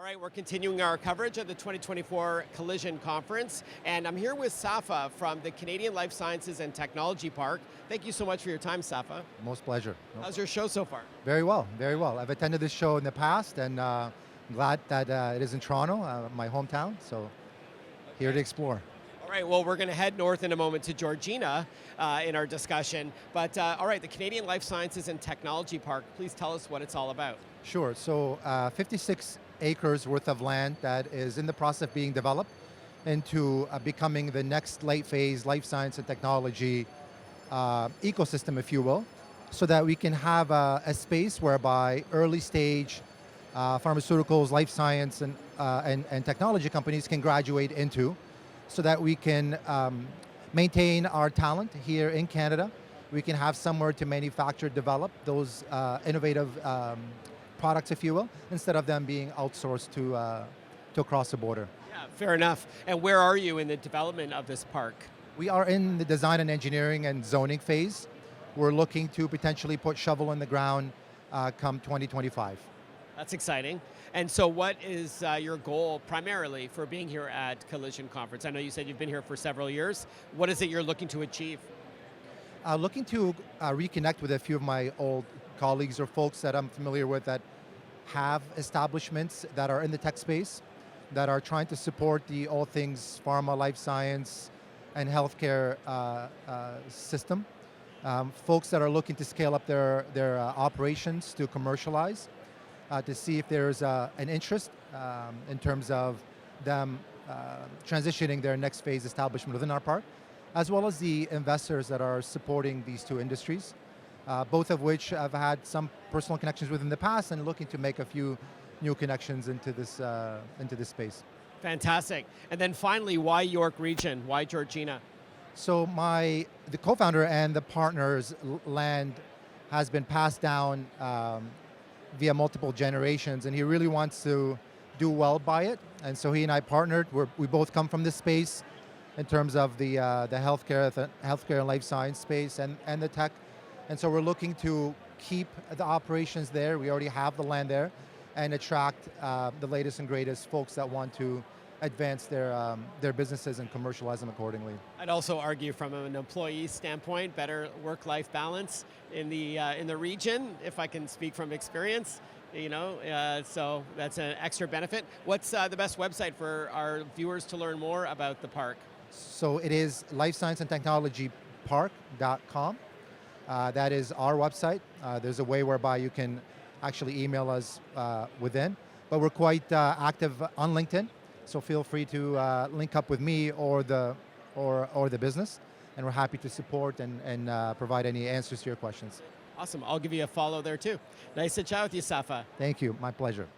All right, we're continuing our coverage of the 2024 Collision Conference, and I'm here with Safa'a from the Canadian Life Sciences and Technology Park. Thank you so much for your time, Safa'a. Most pleasure. How's your show so far? Very well, very well. I've attended this show in the past, and I'm glad that it is in Toronto, my hometown, so here to explore. All right, well, we're going to head north in a moment to Georgina in our discussion, but all right, the Canadian Life Sciences and Technology Park, please tell us what it's all about. Sure, so 56 acres worth of land that is in the process of being developed into becoming the next late phase life science and technology ecosystem, if you will, so that we can have a space whereby early stage pharmaceuticals, life science, and technology companies can graduate into, so that we can maintain our talent here in Canada. We can have somewhere to manufacture, develop those innovative products, if you will, instead of them being outsourced to across the border. Yeah, fair enough. And where are you in the development of this park? We are in the design and engineering and zoning phase. We're looking to potentially put shovel in the ground come 2025. That's exciting. And so what is your goal primarily for being here at Collision Conference? I know you said you've been here for several years. What is it you're looking to achieve? Looking to reconnect with a few of my old colleagues or folks that I'm familiar with that have establishments that are in the tech space, that are trying to support the all things pharma, life science, and healthcare system. Folks that are looking to scale up their operations to commercialize, to see if there's an interest in terms of them transitioning their next phase establishment within our park, as well as the investors that are supporting these two industries, both of which I've had some personal connections with in the past and looking to make a few new connections into this space. Fantastic. And then finally, why York Region? Why Georgina? So the co-founder and the partner's land has been passed down via multiple generations, and he really wants to do well by it. And so he and I partnered. We both come from this space in terms of the healthcare and life science space and the tech. And so we're looking to keep the operations there. We already have the land there, and attract the latest and greatest folks that want to advance their businesses and commercialize them accordingly. I'd also argue from an employee standpoint, better work-life balance in the region, if I can speak from experience. So that's an extra benefit. What's the best website for our viewers to learn more about the park? So it is lifescienceandtechnologypark.com. That is our website. There's a way whereby you can actually email us within, but we're quite active on LinkedIn. So feel free to link up with me or the business, and we're happy to support and provide any answers to your questions. Awesome. I'll give you a follow there too. Nice to chat with you, Safa'a. Thank you. My pleasure.